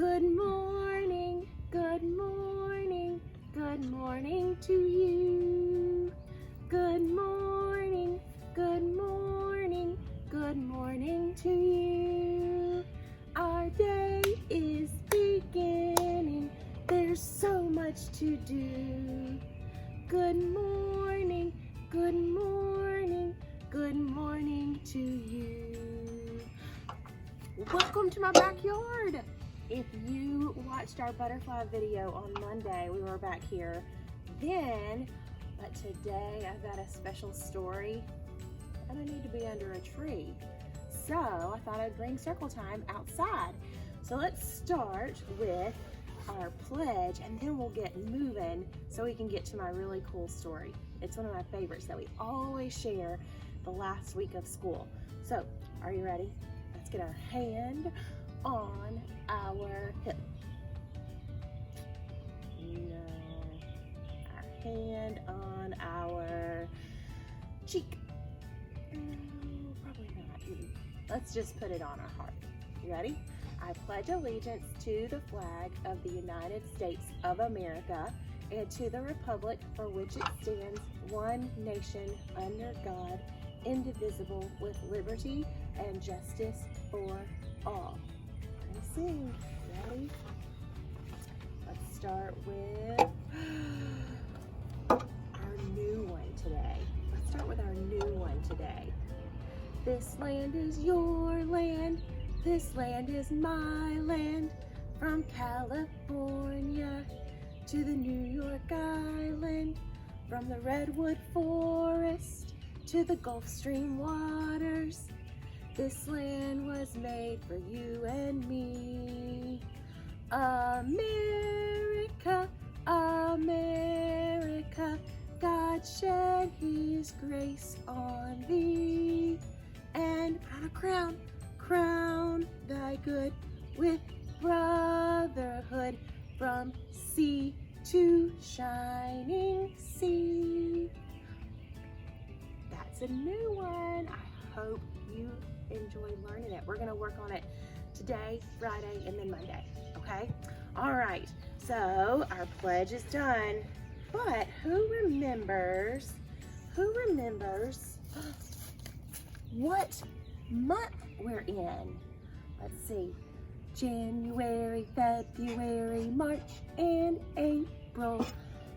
Good morning, good morning, good morning to you. Good morning, good morning, good morning to you. Our day is beginning, there's so much to do. Good morning, good morning, good morning to you. Welcome to my backyard. If you watched our butterfly video on Monday, we were back here then, but today I've got a special story and I need to be under a tree. So I thought I'd bring circle time outside. So let's start with our pledge and then we'll get moving so we can get to my really cool story. It's one of my favorites that we always share the last week of school. So are you ready? Let's get our hand on our hip. No. Our hand on our cheek. No, probably not. Let's just put it on our heart. You ready? I pledge allegiance to the flag of the United States of America and to the republic for which it stands, one nation under God, indivisible, with liberty and justice for all. Let's sing. Ready? Let's start with our new one today. Let's start with our new one today. This land is your land. This land is my land. From California to the New York Island. From the redwood forest to the Gulf Stream waters. This land was made for you and me. America, America, God shed his grace on thee. And crown thy good with brotherhood from sea to shining sea. That's a new one. I hope you enjoy learning it. We're going to work on it today, Friday, and then Monday. Okay? All right. So our pledge is done. But who remembers what month we're in? Let's see. January, February, March, and April,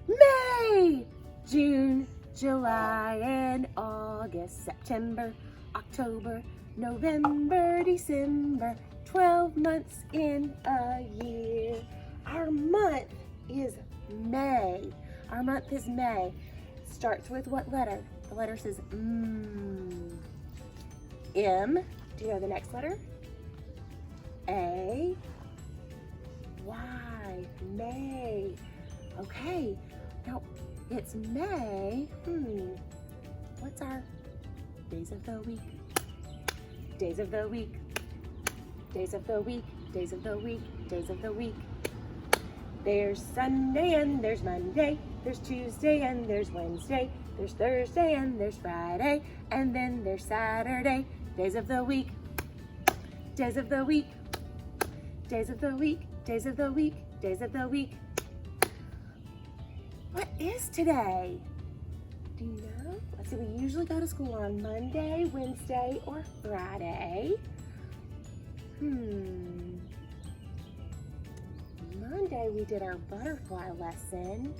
May, June, July, and August, September, October, November, December, 12 months in a year. Our month is May. Our month is May. Starts with what letter? The letter says M. Do you know the next letter? A. Y. May. Okay. Now, it's May. What's our days of the week? Days of the week. Days of the week. Days of the week. Days of the week. There's Sunday and there's Monday. There's Tuesday and there's Wednesday. There's Thursday and there's Friday. And then there's Saturday. Days of the week. Days of the week. Days of the week. Days of the week. Days of the week. What is today? Do you know? Let's see, we usually go to school on Monday, Wednesday, or Friday. Monday we did our butterfly lesson.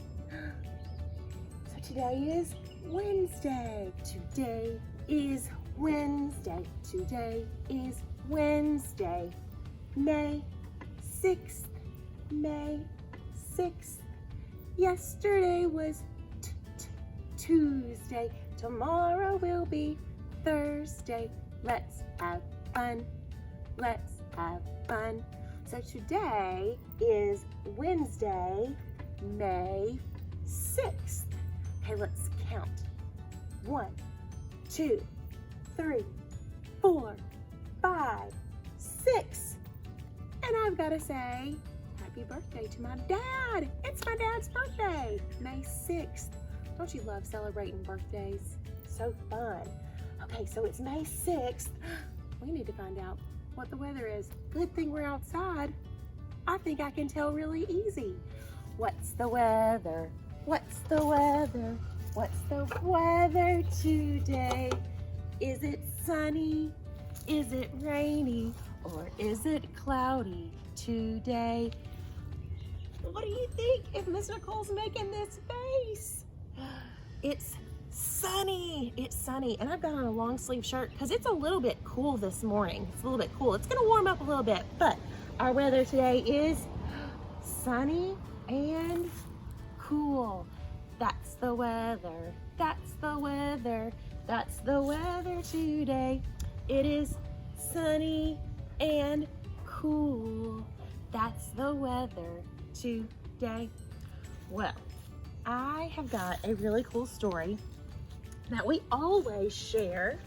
So today is Wednesday. Today is Wednesday. Today is Wednesday. May 6th. May 6th. Yesterday was Tuesday. Tomorrow will be Thursday. Let's have fun. Let's have fun. So today is Wednesday, May 6th. Okay, let's count. 1, 2, 3, 4, 5, 6. And I've got to say, happy birthday to my dad. It's my dad's birthday, May 6th. Don't you love celebrating birthdays? So fun. Okay, so it's May 6th. We need to find out what the weather is. Good thing we're outside. I think I can tell really easy. What's the weather? What's the weather? What's the weather today? Is it sunny? Is it rainy? Or is it cloudy today? What do you think if Miss Nicole's making this face? It's sunny. It's sunny. And I've got on a long sleeve shirt because it's a little bit cool this morning. It's a little bit cool. It's going to warm up a little bit, but our weather today is sunny and cool. That's the weather. That's the weather. That's the weather today. It is sunny and cool. That's the weather today. Well, I have got a really cool story that we always share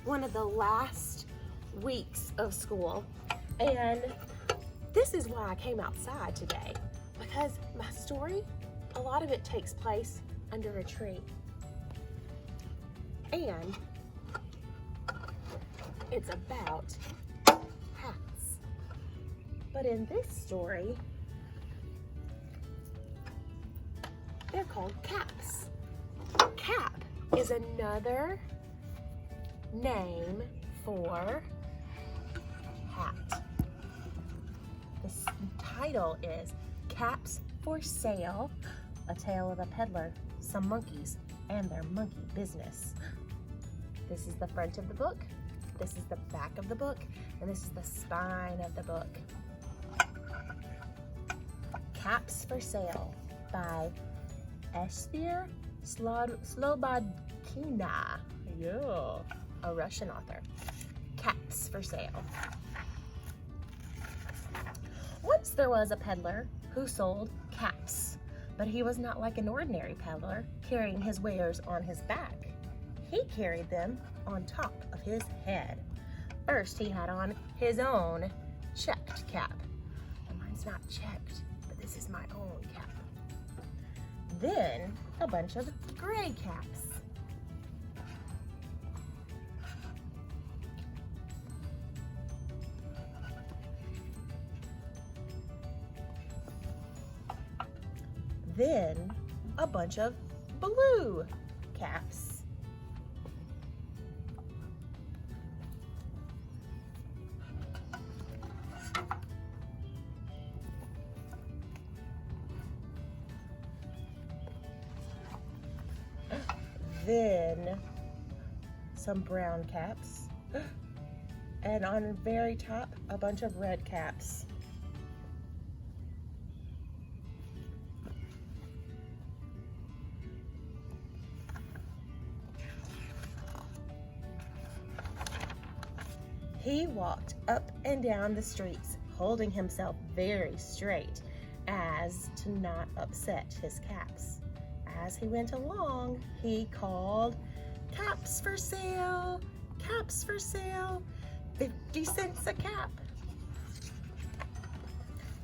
one of the last weeks of school. And this is why I came outside today, because my story, a lot of it takes place under a tree. And it's about hats. But in this story, they're called caps. Cap is another name for hat. The title is Caps for Sale, A Tale of a Peddler, Some Monkeys, and Their Monkey Business. This is the front of the book, this is the back of the book, and this is the spine of the book. Caps for Sale by Esther Slobodkina, a Russian author. Caps for Sale. Once there was a peddler who sold caps, but he was not like an ordinary peddler carrying his wares on his back. He carried them on top of his head. First, he had on his own checked cap. And mine's not checked, but this is my own cap. Then, a bunch of gray caps. Then, a bunch of blue caps. Then some brown caps, and on the very top, a bunch of red caps. He walked up and down the streets, holding himself very straight as to not upset his caps. As he went along, he called, "Caps for sale, caps for sale, 50 cents a cap."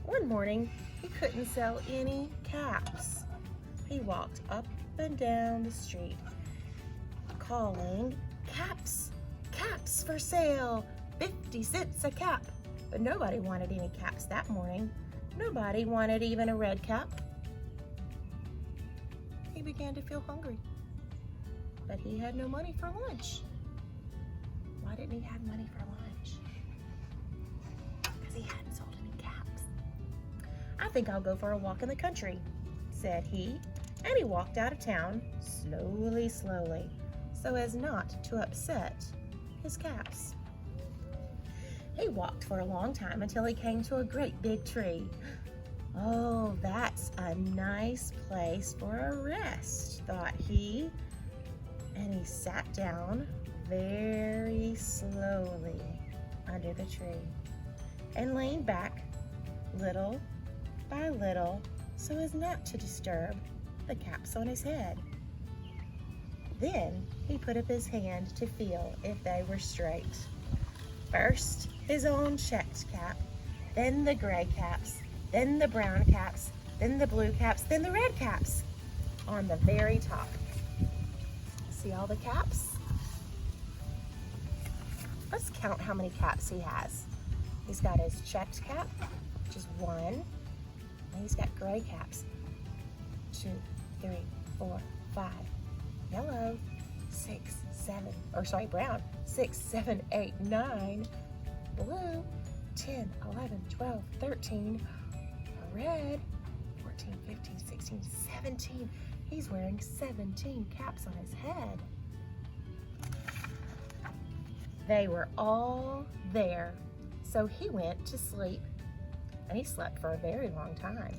One morning, he couldn't sell any caps. He walked up and down the street, calling, "Caps, caps for sale, 50 cents a cap." But nobody wanted any caps that morning. Nobody wanted even a red cap. He began to feel hungry, but he had no money for lunch. Why didn't he have money for lunch? Because he hadn't sold any caps. "I think I'll go for a walk in the country," said he, and he walked out of town slowly, slowly, so as not to upset his caps. He walked for a long time until he came to a great big tree. "Oh, that's a nice place for a rest," thought he, and he sat down very slowly under the tree and leaned back little by little so as not to disturb the caps on his head. Then he put up his hand to feel if they were straight. First, his own checked cap, then the gray caps, then the brown caps, then the blue caps, then the red caps on the very top. See all the caps? Let's count how many caps he has. He's got his checked cap, which is 1. And he's got gray caps. 2, 3, 4, 5. Yellow. 6, 7, brown. 6, 7, 8, 9. Blue. 10, 11, 12, 13. Red. 14, 15, 16, 17. He's wearing 17 caps on his head. They were all there. So he went to sleep, and he slept for a very long time.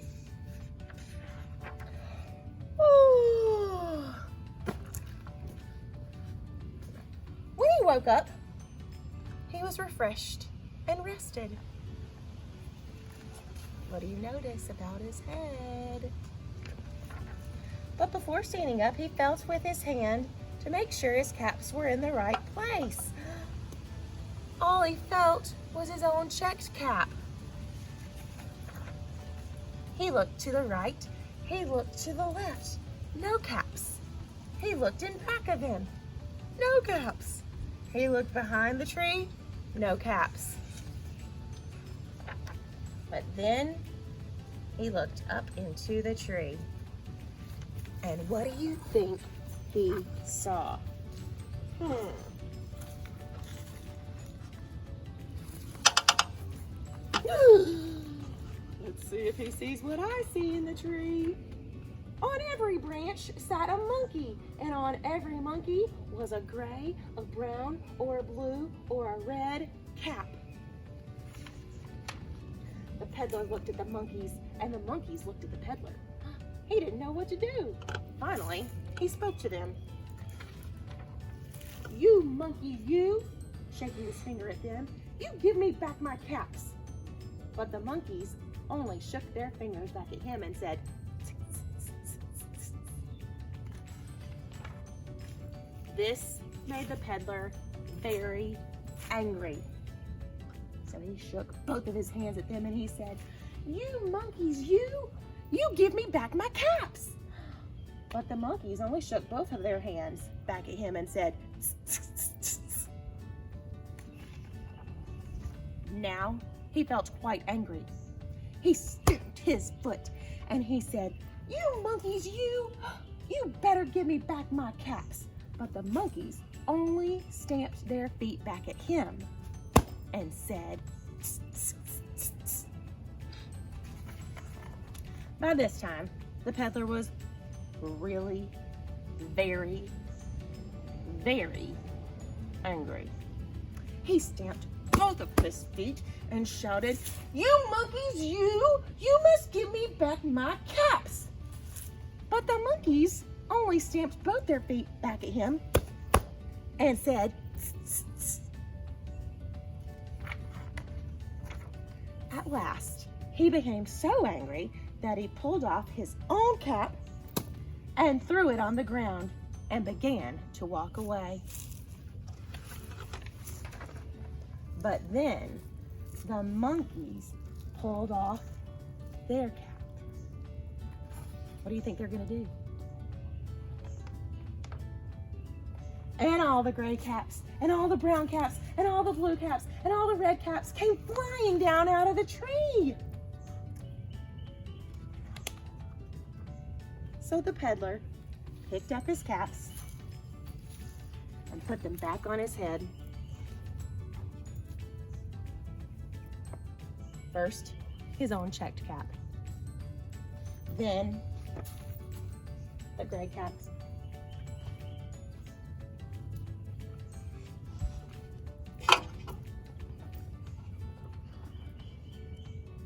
When he woke up, he was refreshed and rested. What do you notice about his head? But before standing up, he felt with his hand to make sure his caps were in the right place. All he felt was his own checked cap. He looked to the right, he looked to the left, no caps. He looked in back of him, no caps. He looked behind the tree, no caps. But then he looked up into the tree. And what do you think he saw? Let's see if he sees what I see in the tree. On every branch sat a monkey, and on every monkey was a gray, a brown, or a blue, or a red cap. The peddler looked at the monkeys, and the monkeys looked at the peddler. He didn't know what to do. Finally, he spoke to them. "You monkeys, you," shaking his finger at them, "you give me back my caps." But the monkeys only shook their fingers back at him and said, "Tsk, tsk, tsk, tsk, tsk." This made the peddler very angry. So he shook both of his hands at them and he said, "You monkeys, you give me back my caps." But the monkeys only shook both of their hands back at him and said, "Tsk, tsk, tsk, tsk, tsk." Now he felt quite angry. He stamped his foot and he said, "You monkeys, you better give me back my caps." But the monkeys only stamped their feet back at him and said, "Tsk, tsk, tsk, tsk." By this time, the peddler was really very, very angry. He stamped both of his feet and shouted, "You monkeys, you must give me back my caps." But the monkeys only stamped both their feet back at him and said, "Tsk, tsk, tsk." At last, he became so angry that he pulled off his own cap and threw it on the ground and began to walk away. But then the monkeys pulled off their cap. What do you think they're gonna do? And all the gray caps, and all the brown caps, and all the blue caps, and all the red caps came flying down out of the tree. So the peddler picked up his caps and put them back on his head. First, his own checked cap. Then, the gray caps.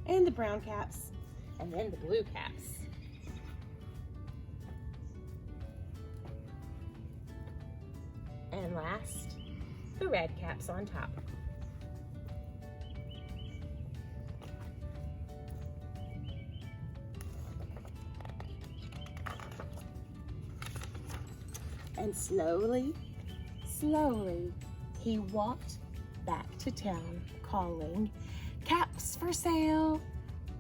And the brown caps. And then the blue caps. And last, the red caps on top. And slowly, slowly, he walked back to town calling, "Caps for sale,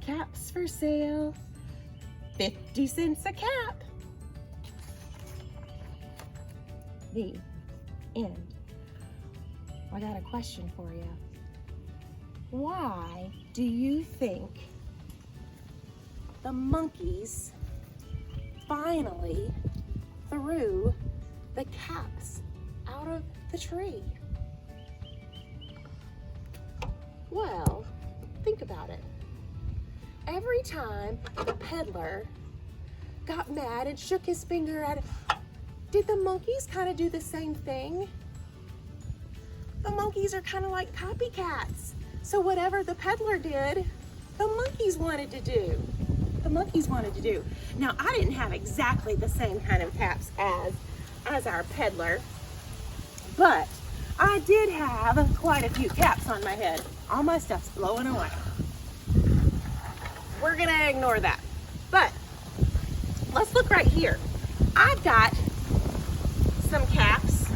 caps for sale, 50 cents a cap." The end. I got a question for you. Why do you think the monkeys finally threw the caps out of the tree? Well, think about it. Every time the peddler got mad and shook his finger at it, did the monkeys kind of do the same thing? The monkeys are kind of like copycats. So whatever the peddler did, the monkeys wanted to do. The monkeys wanted to do. Now, I didn't have exactly the same kind of caps as our peddler, but I did have quite a few caps on my head. All my stuff's blowing away. We're gonna ignore that. But let's look right here. I've got some caps.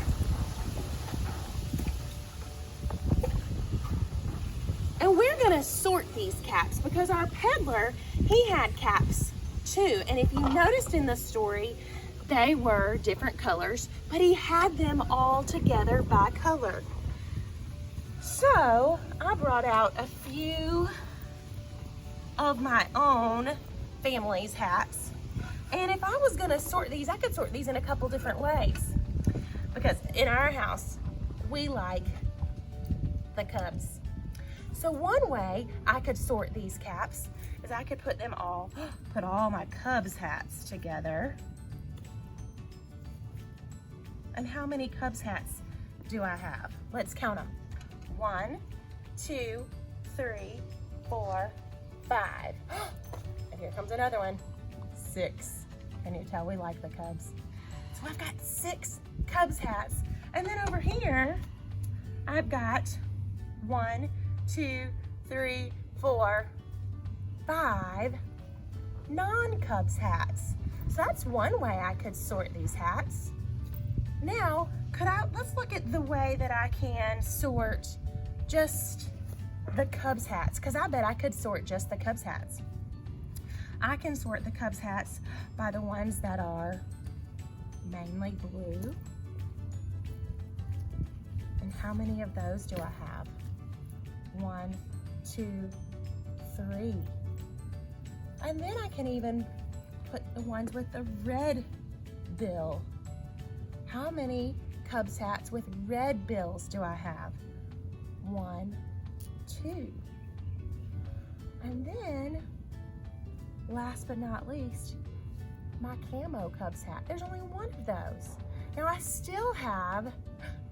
And we're gonna sort these caps because our peddler, he had caps too. And if you noticed in the story, they were different colors, but he had them all together by color. So I brought out a few of my own family's hats. And if I was gonna sort these, I could sort these in a couple different ways. Because in our house, we like the Cubs. So one way I could sort these caps is I could put all my Cubs hats together. And how many Cubs hats do I have? Let's count them. 1, 2, 3, 4, 5. And here comes another one. 6. Can you tell we like the Cubs? So I've got 6 Cubs hats. And then over here, I've got 1, 2, 3, 4, 5 non-Cubs hats. So that's one way I could sort these hats. Now, let's look at the way that I can sort just the Cubs hats, because I bet I could sort just the Cubs hats. I can sort the Cubs hats by the ones that are mainly blue. And how many of those do I have? 1, 2, 3. And then I can even put the ones with the red bill. How many Cubs hats with red bills do I have? 1, 2. And then, last but not least, my camo Cubs hat. There's only one of those. Now I still have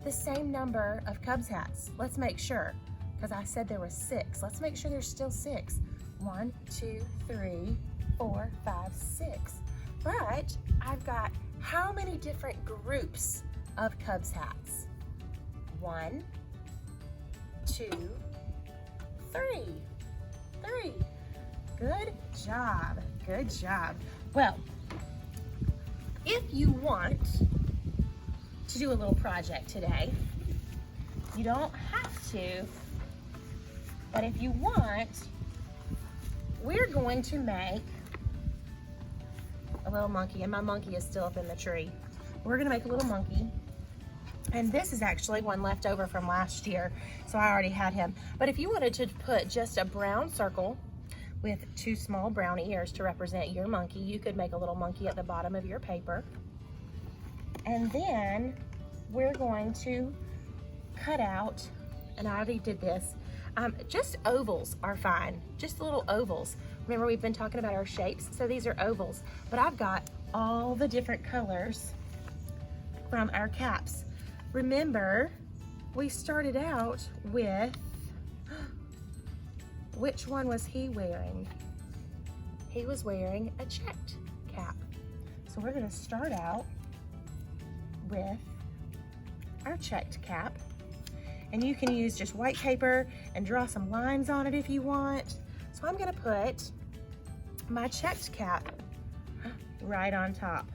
the same number of Cubs hats. Let's make sure, because I said there was 6. Let's make sure there's still 6. 1, 2, 3, 4, 5, 6. But I've got how many different groups of Cubs hats? 1, 2, 3. 3. Good job. Good job. Well, if you want to do a little project today, you don't have to, but if you want, we're going to make a little monkey, and my monkey is still up in the tree. We're gonna make a little monkey, and this is actually one left over from last year, so I already had him. But if you wanted to put just a brown circle with 2 small brown ears to represent your monkey, you could make a little monkey at the bottom of your paper. And then we're going to cut out, and I already did this, just ovals are fine, just little ovals. Remember, we've been talking about our shapes, so these are ovals. But I've got all the different colors from our caps. Remember, we started out with, which one was he wearing? He was wearing a checked cap. So we're gonna start out with our checked cap. And you can use just white paper and draw some lines on it if you want. So I'm gonna put my checked cap right on top.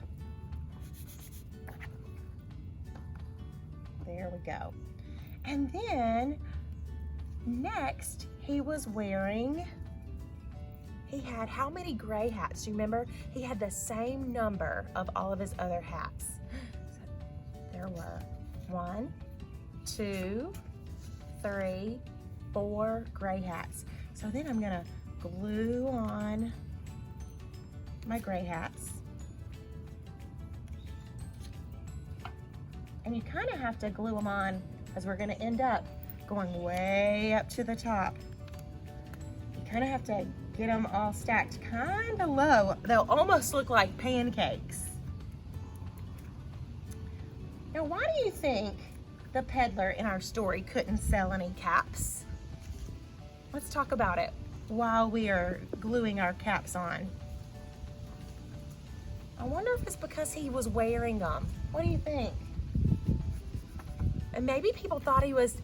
There we go. And then next, he had how many gray hats? Do you remember? He had the same number of all of his other hats. So there were 1, 2, 3, 4 gray hats. So then I'm gonna glue on my gray hats. And you kind of have to glue them on because we're going to end up going way up to the top. You kind of have to get them all stacked kind of low. They'll almost look like pancakes. Now, why do you think the peddler in our story couldn't sell any caps? Let's talk about it while we are gluing our caps on. I wonder if it's because he was wearing them. What do you think? And maybe people thought he was,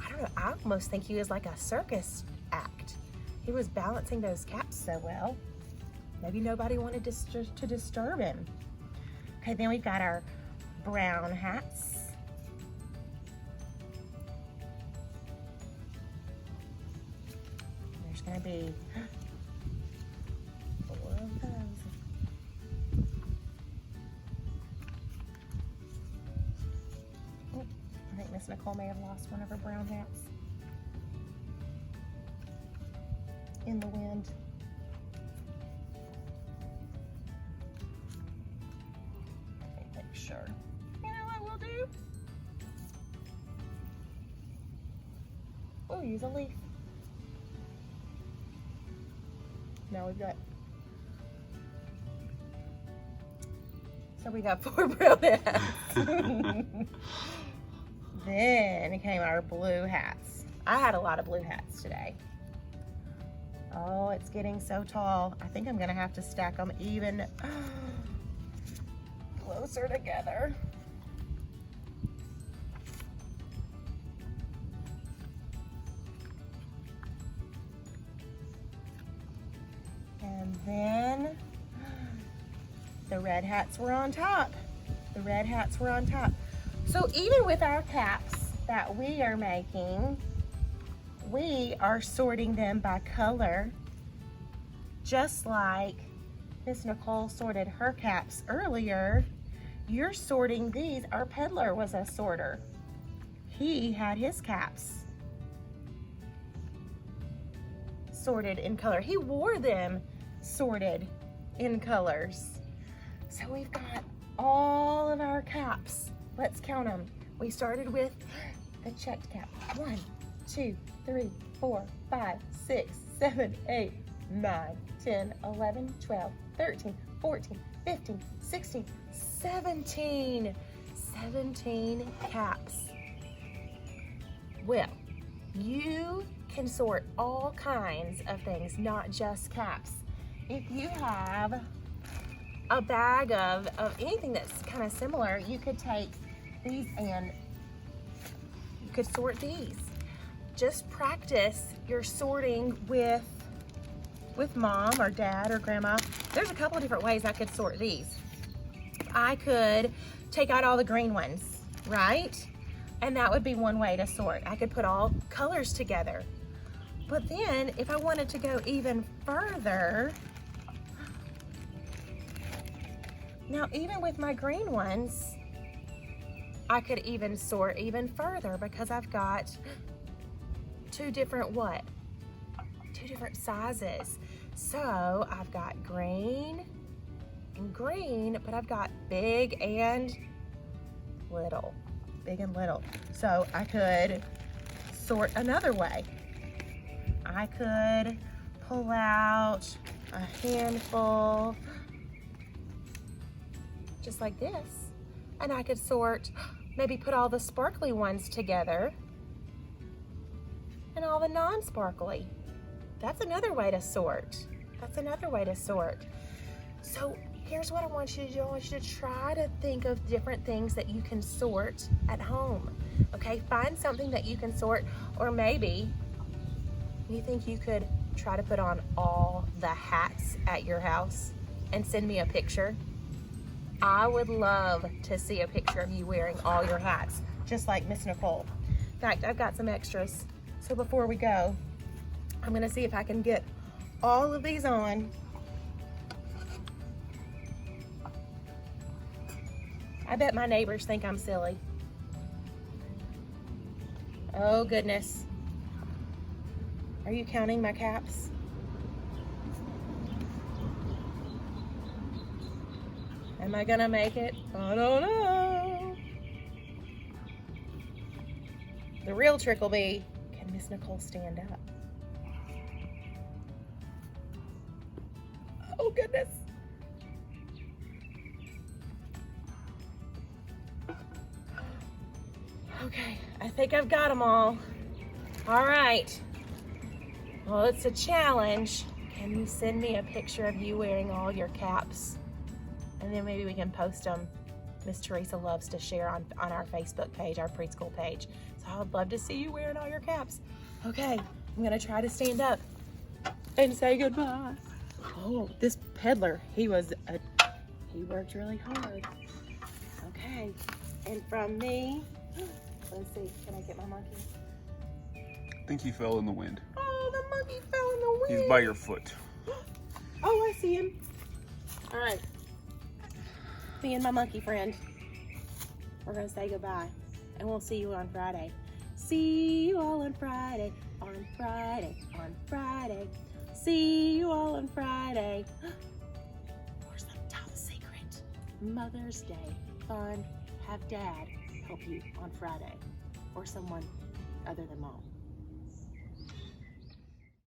I don't know, I almost think he was like a circus act. He was balancing those caps so well. Maybe nobody wanted to disturb him. Okay, then we've got our brown hats. There's gonna be 4 of those. I think Miss Nicole may have lost one of her brown hats in the wind. Let me make sure. You know what we'll do? We'll use a leaf. Now we've got, so we got 4 brown hats. Then came our blue hats. I had a lot of blue hats today. Oh, it's getting so tall. I think I'm gonna have to stack them even closer together. And then the red hats were on top. The red hats were on top. So even with our caps that we are making, we are sorting them by color, just like Miss Nicole sorted her caps earlier. You're sorting these. Our peddler was a sorter. He had his caps sorted in color. He wore them sorted in colors. So we've got all of our caps. Let's count them. We started with the checked cap. 1, 2, 3, 4, 5, 6, 7, 8, 9, 10, 11, 12, 13, 14, 15, 16, 17. 17 caps. Well, you can sort all kinds of things, not just caps. If you have a bag of anything that's kind of similar, you could take these and you could sort these. Just practice your sorting with mom or dad or grandma. There's a couple of different ways I could sort these. I could take out all the green ones, right? And that would be one way to sort. I could put all colors together. But then if I wanted to go even further, now even with my green ones, I could even sort even further because I've got 2 different what? 2 different sizes. So I've got green and green, but I've got big and little. Big and little. So I could sort another way. I could pull out a handful just like this, and I could sort, maybe put all the sparkly ones together and all the non-sparkly. That's another way to sort. That's another way to sort. So here's what I want you to do. I want you to try to think of different things that you can sort at home. Okay, find something that you can sort, or maybe you think you could try to put on all the hats at your house and send me a picture. I would love to see a picture of you wearing all your hats, just like Miss Nicole. In fact, I've got some extras. So before we go, I'm gonna see if I can get all of these on. I bet my neighbors think I'm silly. Oh goodness. Are you counting my caps? Am I gonna make it? I don't know. The real trick will be, can Miss Nicole stand up? Oh goodness. Okay, I think I've got them all. All right. Well, it's a challenge. Can you send me a picture of you wearing all your caps? And then maybe we can post them. Miss Teresa loves to share on our Facebook page, our preschool page. So I would love to see you wearing all your caps. Okay, I'm gonna try to stand up and say goodbye. Oh, this peddler, he worked really hard. Okay, and from me, let's see, can I get my monkey? I think he fell in the wind. Oh, the monkey fell in the wind. He's by your foot. Oh, I see him. All right. Me and my monkey friend. We're gonna say goodbye, and we'll see you on Friday. See you all on Friday, on Friday, on Friday. See you all on Friday. Where's the top secret? Mother's Day fun. Have Dad help you on Friday, or someone other than Mom.